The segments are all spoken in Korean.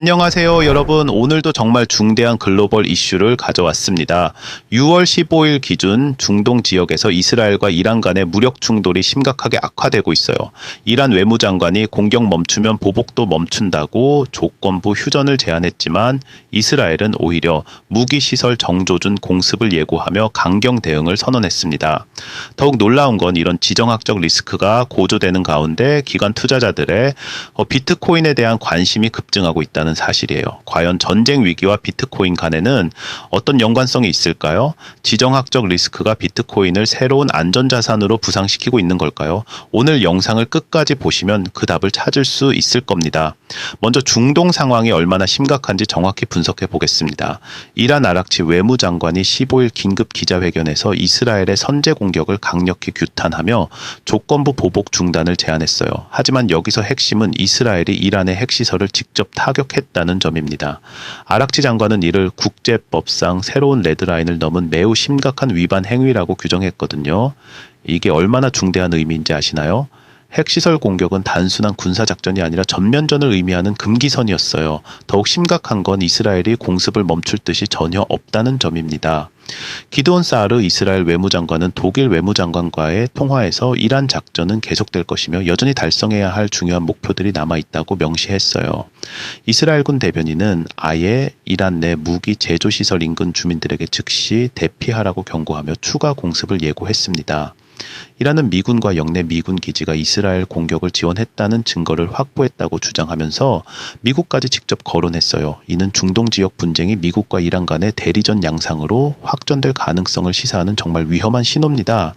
안녕하세요, 여러분. 오늘도 정말 중대한 글로벌 이슈를 가져왔습니다. 6월 15일 기준 중동 지역에서 이스라엘과 이란 간의 무력 충돌이 심각하게 악화되고 있어요. 이란 외무장관이 공격 멈추면 보복도 멈춘다고 조건부 휴전을 제안했지만 이스라엘은 오히려 무기시설 정조준 공습을 예고하며 강경 대응을 선언했습니다. 더욱 놀라운 건 이런 지정학적 리스크가 고조되는 가운데 기관 투자자들의 비트코인에 대한 관심이 급증하고 있다는 사실이에요. 과연 전쟁 위기와 비트코인 간에는 어떤 연관성이 있을까요? 지정학적 리스크가 비트코인을 새로운 안전자산으로 부상시키고 있는 걸까요? 오늘 영상을 끝까지 보시면 그 답을 찾을 수 있을 겁니다. 먼저 중동 상황이 얼마나 심각한지 정확히 분석해 보겠습니다. 이란 아락치 외무장관이 15일 긴급 기자회견에서 이스라엘의 선제 공격을 강력히 규탄하며 조건부 보복 중단을 제안했어요. 하지만 여기서 핵심은 이스라엘이 이란의 핵시설을 직접 타격했다는 점입니다. 아락치 장관은 이를 국제법상 새로운 레드라인을 넘은 매우 심각한 위반 행위라고 규정했거든요. 이게 얼마나 중대한 의미인지 아시나요? 핵시설 공격은 단순한 군사작전이 아니라 전면전을 의미하는 금기선이었어요. 더욱 심각한 건 이스라엘이 공습을 멈출 뜻이 전혀 없다는 점입니다. 기드온 사르 이스라엘 외무장관은 독일 외무장관과의 통화에서 이란 작전은 계속될 것이며 여전히 달성해야 할 중요한 목표들이 남아있다고 명시했어요. 이스라엘군 대변인은 아예 이란 내 무기 제조시설 인근 주민들에게 즉시 대피하라고 경고하며 추가 공습을 예고했습니다. 이란은 미군과 영내 미군 기지가 이스라엘 공격을 지원했다는 증거를 확보했다고 주장하면서 미국까지 직접 거론했어요. 이는 중동 지역 분쟁이 미국과 이란 간의 대리전 양상으로 확전될 가능성을 시사하는 정말 위험한 신호입니다.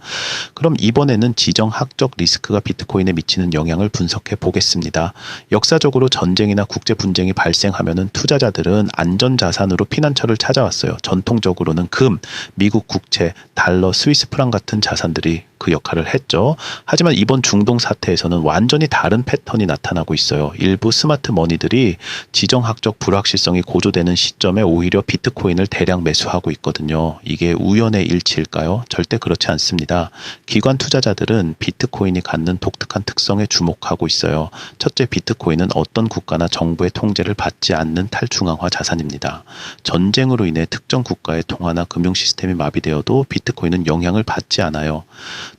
그럼 이번에는 지정학적 리스크가 비트코인에 미치는 영향을 분석해 보겠습니다. 역사적으로 전쟁이나 국제 분쟁이 발생하면은 투자자들은 안전자산으로 피난처를 찾아왔어요. 전통적으로는 금, 미국 국채, 달러, 스위스 프랑 같은 자산들이 그 역할을 했죠. 하지만 이번 중동 사태에서는 완전히 다른 패턴이 나타나고 있어요. 일부 스마트 머니들이 지정학적 불확실성이 고조되는 시점에 오히려 비트코인을 대량 매수하고 있거든요. 이게 우연의 일치일까요? 절대 그렇지 않습니다. 기관 투자자들은 비트코인이 갖는 독특한 특성에 주목하고 있어요. 첫째, 비트코인은 어떤 국가나 정부의 통제를 받지 않는 탈중앙화 자산입니다. 전쟁으로 인해 특정 국가의 통화나 금융 시스템이 마비되어도 비트코인은 영향을 받지 않아요.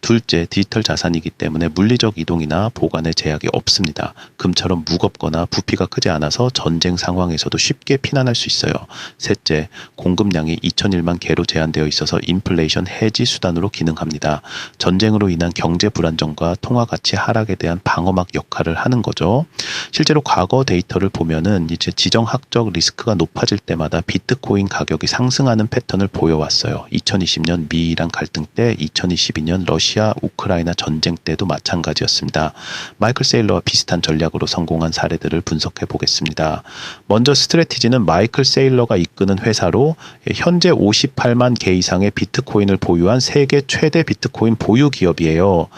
둘째, 디지털 자산이기 때문에 물리적 이동이나 보관에 제약이 없습니다. 금처럼 무겁거나 부피가 크지 않아서 전쟁 상황에서도 쉽게 피난할 수 있어요. 셋째, 공급량이 2001만 개로 제한되어 있어서 인플레이션 해지 수단으로 기능합니다. 전쟁으로 인한 경제 불안정과 통화 가치 하락에 대한 방어막 역할을 하는 거죠. 실제로 과거 데이터를 보면은 이제 지정학적 리스크가 높아질 때마다 비트코인 가격이 상승하는 패턴을 보여왔어요. 2020년 미-이란 갈등 때, 2022년 러시아 우크라이나 전쟁 때도 마찬가지였습니다. 마이클 세일러와 비슷한 전략으로 성공한 사례들을 분석해 보겠습니다. 먼저 스트래티지는 마이클 세일러가 이끄는 회사로 현재 58만 개 이상의 비트코인을 보유한 세계 최대 비트코인 보유 기업이에요.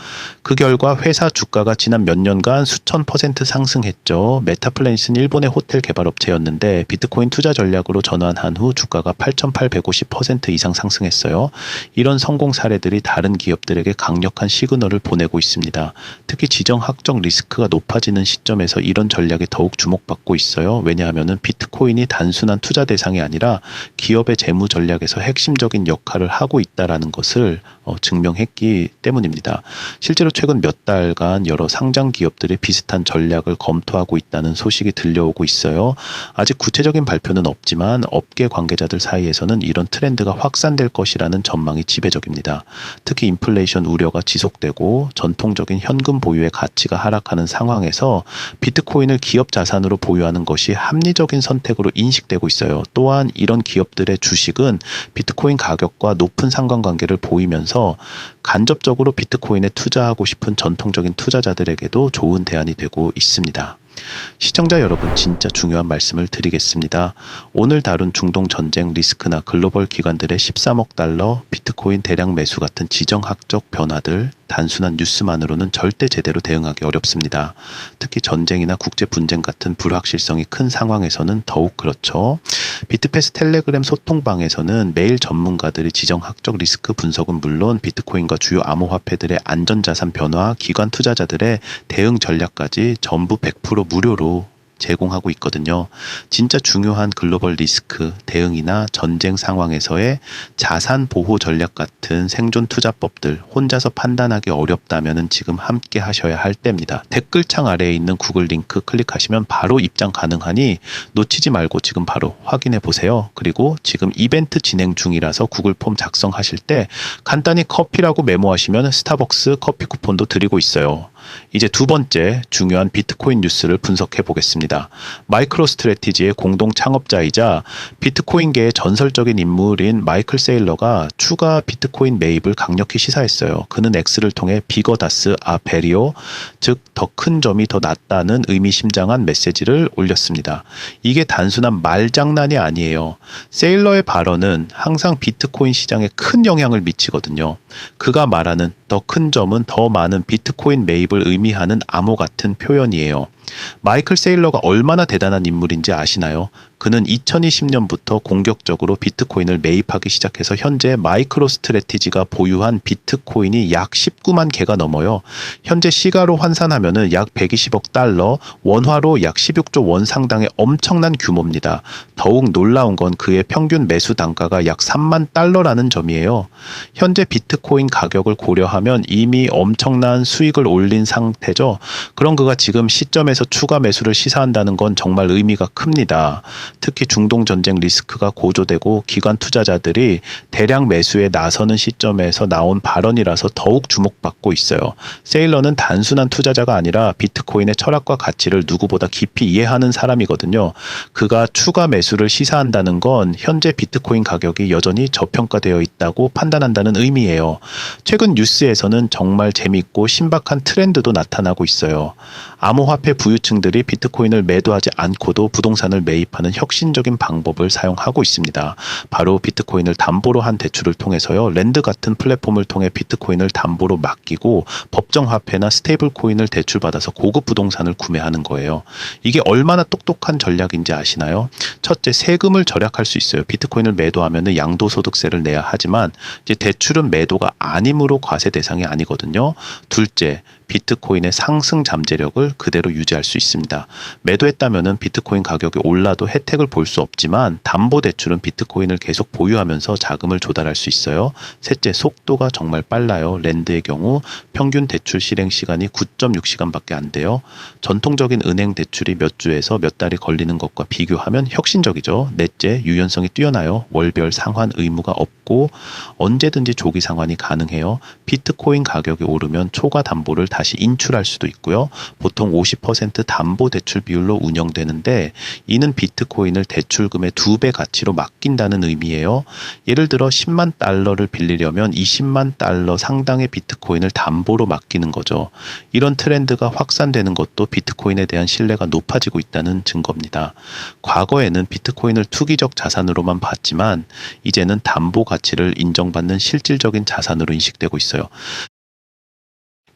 그 결과 회사 주가가 지난 몇 년간 수천 % 상승했죠. 메타플래닛은 일본의 호텔 개발업체였는데 비트코인 투자 전략으로 전환한 후 주가가 8,850% 이상 상승했어요. 이런 성공 사례들이 다른 기업들에게 강력한 시그널을 보내고 있습니다. 특히 지정학적 리스크가 높아지는 시점에서 이런 전략이 더욱 주목받고 있어요. 왜냐하면 비트코인이 단순한 투자 대상이 아니라 기업의 재무 전략에서 핵심적인 역할을 하고 있다는 것을 증명했기 때문입니다. 실제로 최근 몇 달간 여러 상장 기업들이 비슷한 전략을 검토하고 있다는 소식이 들려오고 있어요. 아직 구체적인 발표는 없지만 업계 관계자들 사이에서는 이런 트렌드가 확산될 것이라는 전망이 지배적입니다. 특히 인플레이션 우려가 지속되고 전통적인 현금 보유의 가치가 하락하는 상황에서 비트코인을 기업 자산으로 보유하는 것이 합리적인 선택으로 인식되고 있어요. 또한 이런 기업들의 주식은 비트코인 가격과 높은 상관관계를 보이면서 간접적으로 비트코인에 투자하고 싶은 전통적인 투자자들에게도 좋은 대안이 되고 있습니다. 시청자 여러분, 진짜 중요한 말씀을 드리겠습니다. 오늘 다룬 중동 전쟁 리스크나 글로벌 기관들의 13억 달러 비트코인 대량 매수 같은 지정학적 변화들, 단순한 뉴스만으로는 절대 제대로 대응하기 어렵습니다. 특히 전쟁이나 국제 분쟁 같은 불확실성이 큰 상황에서는 더욱 그렇죠. 비트패스 텔레그램 소통방에서는 매일 전문가들이 지정학적 리스크 분석은 물론 비트코인과 주요 암호화폐들의 안전자산 변화, 기관 투자자들의 대응 전략까지 전부 100% 무료로 제공하고 있거든요. 진짜 중요한 글로벌 리스크 대응이나 전쟁 상황에서의 자산 보호 전략 같은 생존 투자법들 혼자서 판단하기 어렵다면 지금 함께 하셔야 할 때입니다. 댓글창 아래에 있는 구글 링크 클릭하시면 바로 입장 가능하니 놓치지 말고 지금 바로 확인해 보세요. 그리고 지금 이벤트 진행 중이라서 구글 폼 작성하실 때 간단히 커피라고 메모하시면 스타벅스 커피 쿠폰도 드리고 있어요. 이제 두 번째 중요한 비트코인 뉴스를 분석해 보겠습니다. 마이크로 스트래티지의 공동 창업자이자 비트코인계의 전설적인 인물인 마이클 세일러가 추가 비트코인 매입을 강력히 시사했어요. 그는 X를 통해 비거다스 베리오, 즉 더 큰 점이 더 낫다는 의미심장한 메시지를 올렸습니다. 이게 단순한 말장난이 아니에요. 세일러의 발언은 항상 비트코인 시장에 큰 영향을 미치거든요. 그가 말하는 더 큰 점은 더 많은 비트코인 매입을 의미하는 암호 같은 표현이에요. 마이클 세일러가 얼마나 대단한 인물인지 아시나요? 그는 2020년부터 공격적으로 비트코인을 매입하기 시작해서 현재 마이크로 스트래티지가 보유한 비트코인이 약 19만 개가 넘어요. 현재 시가로 환산하면 약 120억 달러, 원화로 약 16조 원 상당의 엄청난 규모입니다. 더욱 놀라운 건 그의 평균 매수 단가가 약 3만 달러라는 점이에요. 현재 비트코인 가격을 고려하면 이미 엄청난 수익을 올린 상태죠. 그런 그가 지금 시점에서 추가 매수를 시사한다는 건 정말 의미가 큽니다. 특히 중동 전쟁 리스크가 고조되고 기관 투자자들이 대량 매수에 나서는 시점에서 나온 발언이라서 더욱 주목받고 있어요. 세일러는 단순한 투자자가 아니라 비트코인의 철학과 가치를 누구보다 깊이 이해하는 사람이거든요. 그가 추가 매수를 시사한다는 건 현재 비트코인 가격이 여전히 저평가되어 있다고 판단한다는 의미예요. 최근 뉴스에서는 정말 재밌고 신박한 트렌드도 나타나고 있어요. 암호화폐 부유층들이 비트코인을 매도하지 않고도 부동산을 매입하는 혁신적인 방법을 사용하고 있습니다. 바로 비트코인을 담보로 한 대출을 통해서요. 랜드 같은 플랫폼을 통해 비트코인을 담보로 맡기고 법정화폐나 스테이블코인을 대출받아서 고급 부동산을 구매하는 거예요. 이게 얼마나 똑똑한 전략인지 아시나요? 첫째, 세금을 절약할 수 있어요. 비트코인을 매도하면 양도소득세를 내야 하지만 이제 대출은 매도가 아니므로 과세 대상이 아니거든요. 둘째, 비트코인의 상승 잠재력을 그대로 유지할 수 있습니다. 매도했다면 비트코인 가격이 올라도 혜택을 볼 수 없지만 담보대출은 비트코인을 계속 보유하면서 자금을 조달할 수 있어요. 셋째, 속도가 정말 빨라요. 랜드의 경우 평균 대출 실행 시간이 9.6시간밖에 안 돼요. 전통적인 은행 대출이 몇 주에서 몇 달이 걸리는 것과 비교하면 혁신적이죠. 넷째, 유연성이 뛰어나요. 월별 상환 의무가 없고 언제든지 조기 상환이 가능해요. 비트코인 가격이 오르면 초과 담보를 다시 인출할 수도 있고요. 보통 50% 담보 대출 비율로 운영되는데 이는 비트코인을 대출금의 2배 가치로 맡긴다는 의미예요. 예를 들어 10만 달러를 빌리려면 20만 달러 상당의 비트코인을 담보로 맡기는 거죠. 이런 트렌드가 확산되는 것도 비트코인에 대한 신뢰가 높아지고 있다는 증거입니다. 과거에는 비트코인을 투기적 자산으로만 봤지만 이제는 담보 가치를 인정받는 실질적인 자산으로 인식되고 있어요.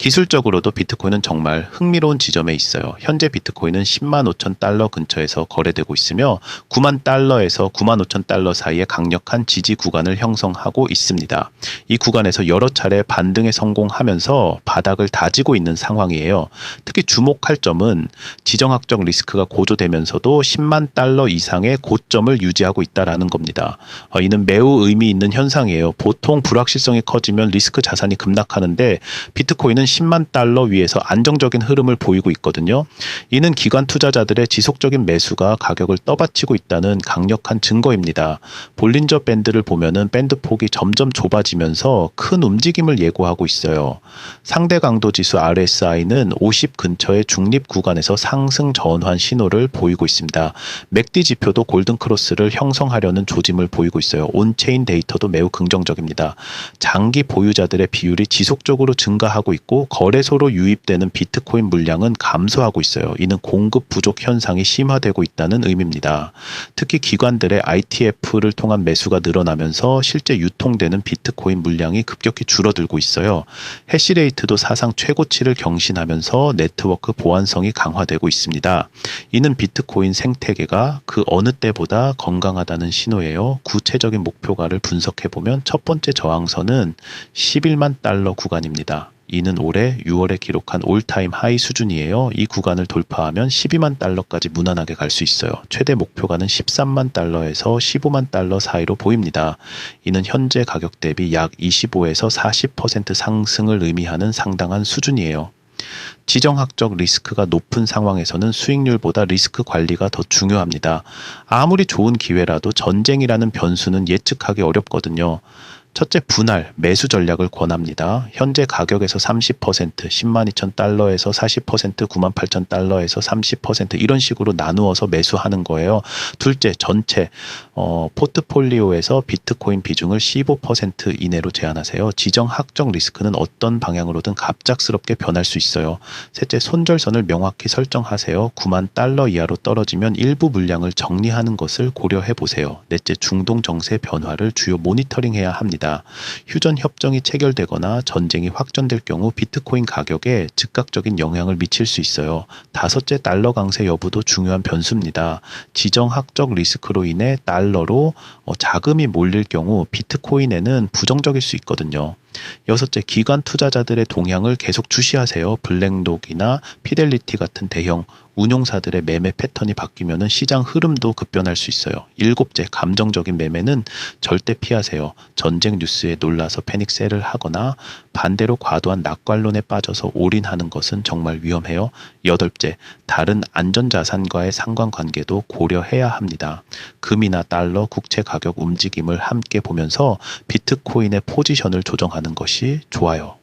기술적으로도 비트코인은 정말 흥미로운 지점에 있어요. 현재 비트코인은 10만 5천 달러 근처에서 거래되고 있으며 9만 달러에서 9만 5천 달러 사이에 강력한 지지 구간을 형성하고 있습니다. 이 구간에서 여러 차례 반등에 성공하면서 바닥을 다지고 있는 상황이에요. 특히 주목할 점은 지정학적 리스크가 고조되면서도 10만 달러 이상의 고점을 유지하고 있다는 겁니다. 이는 매우 의미 있는 현상이에요. 보통 불확실성이 커지면 리스크 자산이 급락하는데 비트코인은 10만 달러 위에서 안정적인 흐름을 보이고 있거든요. 이는 기관 투자자들의 지속적인 매수가 가격을 떠받치고 있다는 강력한 증거입니다. 볼린저 밴드를 보면은 밴드 폭이 점점 좁아지면서 큰 움직임을 예고하고 있어요. 상대 강도 지수 RSI는 50 근처의 중립 구간에서 상승 전환 신호를 보이고 있습니다. 맥디 지표도 골든 크로스를 형성하려는 조짐을 보이고 있어요. 온체인 데이터도 매우 긍정적입니다. 장기 보유자들의 비율이 지속적으로 증가하고 있고 거래소로 유입되는 비트코인 물량은 감소하고 있어요. 이는 공급 부족 현상이 심화되고 있다는 의미입니다. 특히 기관들의 ITF를 통한 매수가 늘어나면서 실제 유통되는 비트코인 물량이 급격히 줄어들고 있어요. 해시레이트도 사상 최고치를 경신하면서 네트워크 보안성이 강화되고 있습니다. 이는 비트코인 생태계가 그 어느 때보다 건강하다는 신호예요. 구체적인 목표가를 분석해보면 첫 번째 저항선은 11만 달러 구간입니다. 이는 올해 6월에 기록한 올타임 하이 수준이에요. 이 구간을 돌파하면 12만 달러까지 무난하게 갈 수 있어요. 최대 목표가는 13만 달러에서 15만 달러 사이로 보입니다. 이는 현재 가격 대비 약 25에서 40% 상승을 의미하는 상당한 수준이에요. 지정학적 리스크가 높은 상황에서는 수익률보다 리스크 관리가 더 중요합니다. 아무리 좋은 기회라도 전쟁이라는 변수는 예측하기 어렵거든요. 첫째, 분할, 매수 전략을 권합니다. 현재 가격에서 30%, 102,000달러에서 40%, 98,000달러에서 30% 이런 식으로 나누어서 매수하는 거예요. 둘째, 전체 포트폴리오에서 비트코인 비중을 15% 이내로 제한하세요. 지정학적 리스크는 어떤 방향으로든 갑작스럽게 변할 수 있어요. 셋째, 손절선을 명확히 설정하세요. 9만 달러 이하로 떨어지면 일부 물량을 정리하는 것을 고려해 보세요. 넷째, 중동 정세 변화를 주요 모니터링해야 합니다. 휴전 협정이 체결되거나 전쟁이 확전될 경우 비트코인 가격에 즉각적인 영향을 미칠 수 있어요. 다섯째, 달러 강세 여부도 중요한 변수입니다. 지정학적 리스크로 인해 달러로 자금이 몰릴 경우 비트코인에는 부정적일 수 있거든요. 여섯째, 기관 투자자들의 동향을 계속 주시하세요. 블랙록이나 피델리티 같은 대형 운용사들의 매매 패턴이 바뀌면 시장 흐름도 급변할 수 있어요. 일곱째, 감정적인 매매는 절대 피하세요. 전쟁 뉴스에 놀라서 패닉셀을 하거나 반대로 과도한 낙관론에 빠져서 올인하는 것은 정말 위험해요. 여덟째, 다른 안전자산과의 상관관계도 고려해야 합니다. 금이나 달러, 국채 가격 움직임을 함께 보면서 비트코인의 포지션을 조정하는 것이 좋아요.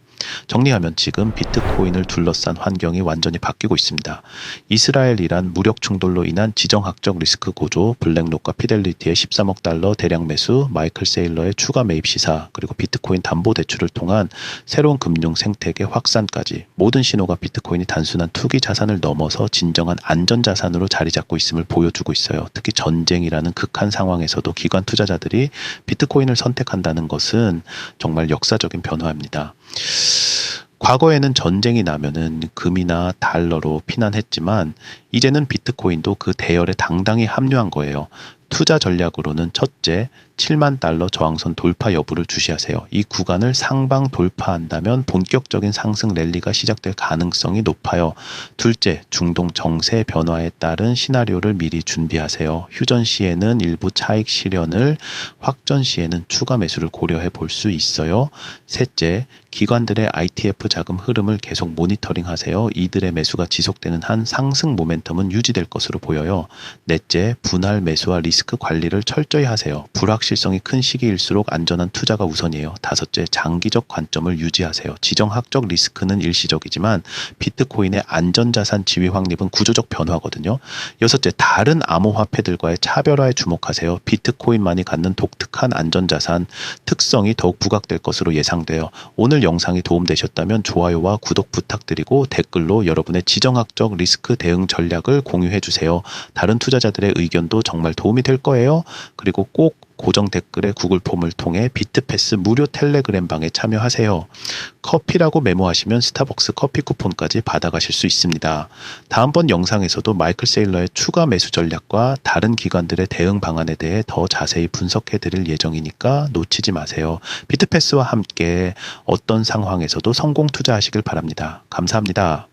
정리하면 지금 비트코인을 둘러싼 환경이 완전히 바뀌고 있습니다. 이스라엘-이란 무력 충돌로 인한 지정학적 리스크 고조, 블랙록과 피델리티의 13억 달러 대량 매수, 마이클 세일러의 추가 매입 시사, 그리고 비트코인 담보 대출을 통한 새로운 금융 생태계 확산까지 모든 신호가 비트코인이 단순한 투기 자산을 넘어서 진정한 안전 자산으로 자리 잡고 있음을 보여주고 있어요. 특히 전쟁이라는 극한 상황에서도 기관 투자자들이 비트코인을 선택한다는 것은 정말 역사적인 변화입니다. 과거에는 전쟁이 나면은 금이나 달러로 피난했지만 이제는 비트코인도 그 대열에 당당히 합류한 거예요. 투자 전략으로는 첫째, 7만 달러 저항선 돌파 여부를 주시하세요. 이 구간을 상방 돌파한다면 본격적인 상승 랠리가 시작될 가능성이 높아요. 둘째, 중동 정세 변화에 따른 시나리오를 미리 준비하세요. 휴전 시에는 일부 차익 실현을, 확전 시에는 추가 매수를 고려해 볼 수 있어요. 셋째, 기관들의 ITF 자금 흐름을 계속 모니터링 하세요. 이들의 매수가 지속되는 한 상승 모멘텀은 유지될 것으로 보여요. 넷째, 분할 매수와 리스크 관리를 철저히 하세요. 불확실성이 큰 시기일수록 안전한 투자가 우선이에요. 다섯째, 장기적 관점을 유지하세요. 지정학적 리스크는 일시적이지만 비트코인의 안전자산 지위 확립은 구조적 변화거든요. 여섯째, 다른 암호화폐들과의 차별화에 주목하세요. 비트코인만이 갖는 독특한 안전자산 특성이 더욱 부각될 것으로 예상돼요. 오늘 영상이 도움되셨다면 좋아요와 구독 부탁드리고 댓글로 여러분의 지정학적 리스크 대응 전략을 공유해 주세요. 다른 투자자들의 의견도 정말 도움이 될 거예요. 그리고 꼭 고정 댓글에 구글 폼을 통해 비트패스 무료 텔레그램 방에 참여하세요. 커피라고 메모하시면 스타벅스 커피 쿠폰까지 받아가실 수 있습니다. 다음번 영상에서도 마이클 세일러의 추가 매수 전략과 다른 기관들의 대응 방안에 대해 더 자세히 분석해 드릴 예정이니까 놓치지 마세요. 비트패스와 함께 어떤 상황에서도 성공 투자하시길 바랍니다. 감사합니다.